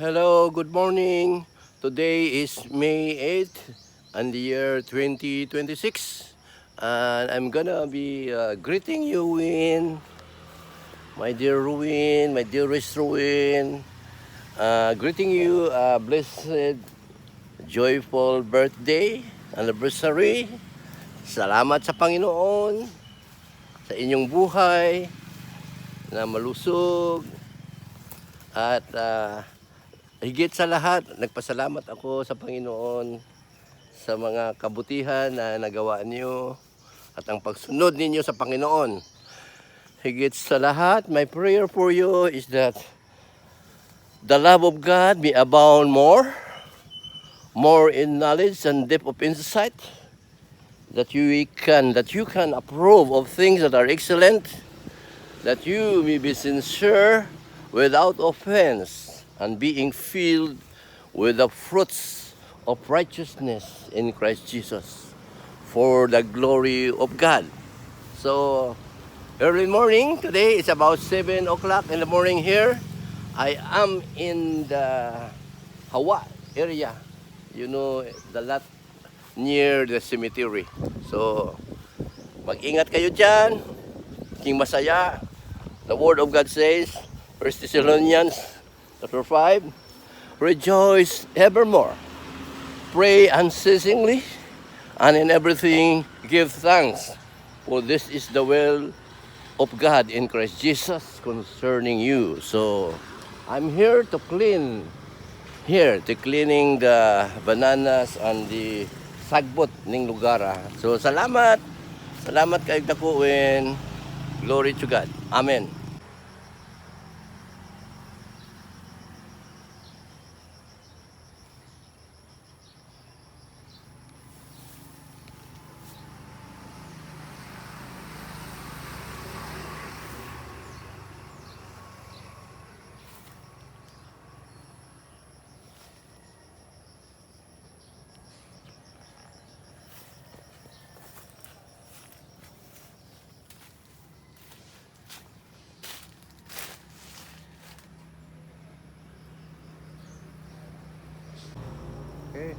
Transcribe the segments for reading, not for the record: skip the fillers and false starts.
Hello, good morning. Today is May 8th and the year 2026. And I'm gonna be greeting you, Win, my dear Ruin, my dearest Ruin. Greeting you a blessed, joyful birthday, anniversary. Salamat sa Panginoon sa inyong buhay na malusog at higit sa lahat, nagpasalamat ako sa Panginoon sa mga kabutihan na nagawa niyo at ang pagsunod ninyo sa Panginoon. Higit sa lahat, my prayer for you is that the love of God may abound more in knowledge and depth of insight, that you can approve of things that are excellent, that you may be sincere without offense, and being filled with the fruits of righteousness in Christ Jesus for the glory of God. So, early morning, today it's about 7 o'clock in the morning here. I am in the Hawa area, the lot near the cemetery. So, mag-ingat kayo dyan, maging masaya. The Word of God says, 1 Thessalonians chapter 5, rejoice evermore, pray unceasingly, and in everything give thanks, for this is the will of God in Christ Jesus concerning you. So, I'm here to cleaning the bananas and the sagbot ning lugar. So, salamat kay dakuin. Glory to God. Amen. Okay.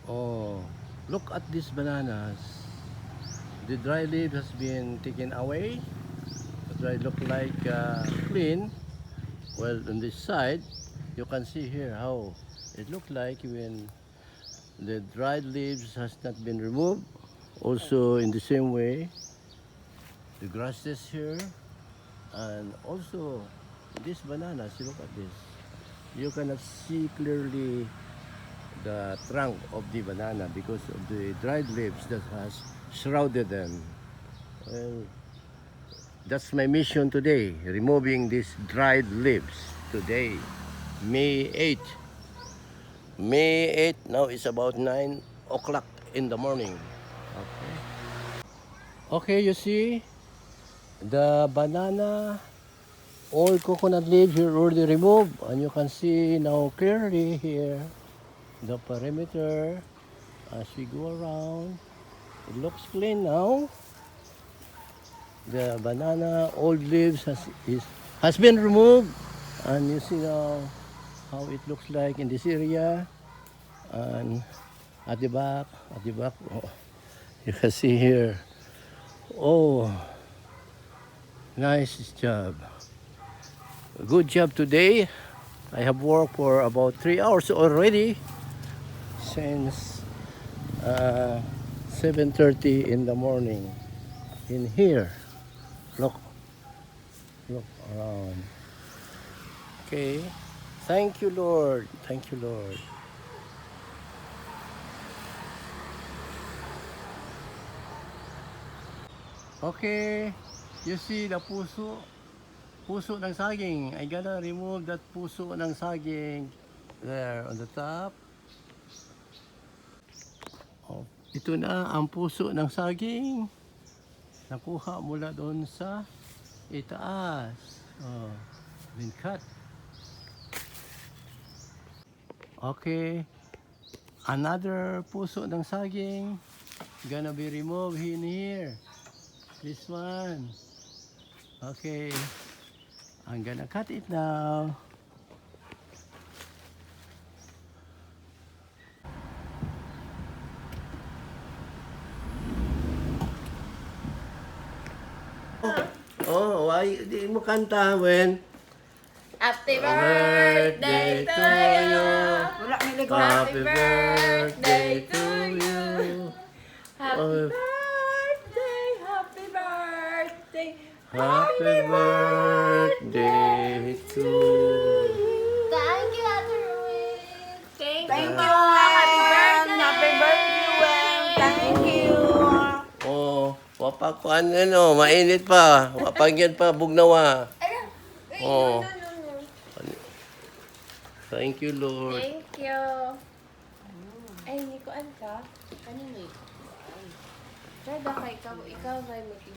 Oh, look at these bananas. The dry leaf has been taken away. The dry look like clean. Well, on this side, you can see here how it looked like when the dried leaves has not been removed. Also, in the same way, the grasses here, and also these bananas. You look at this. You cannot see clearly the trunk of the banana because of the dried leaves that has shrouded them. Well, that's my mission today, removing these dried leaves today, May 8th. May 8th, now it's about 9 o'clock in the morning. Okay. Okay, you see the banana, all coconut leaves are already removed, and you can see now clearly here the perimeter as we go around. It looks clean now. the banana old leaves has been removed, and you see now how it looks like in this area. And at the back, oh, you can see here. Oh, nice job. Good job today. I have worked for about 3 hours already since 7:30 in the morning in here. Look, look around. Okay. Thank you, Lord. Thank you, Lord. Okay. You see the puso ng saging. I gotta remove that puso ng saging there on the top. Oh, ito na ang puso ng saging. Nakuha mula doon sa itaas. Oh, been cut. Okay. Another puso ng saging gonna be removed in here. This one. Okay. I'm gonna cut it now. Oh, why di mo kanta when? Happy birthday to you. Wala may ligo. Happy birthday to you. Happy birthday, happy birthday. Happy birthday to you. Thank you, Ate Ruin. Thank Thank you. you, Wen. Happy birthday, Wen. Thank you. Oh, wapakuan ano, mainit pa. Wapagyan pa bugnawa. Oh. Thank you, Lord. Thank you. Ay, hindi ko ka. Kanino ikaw? Try ba ka ikaw? Ikaw ba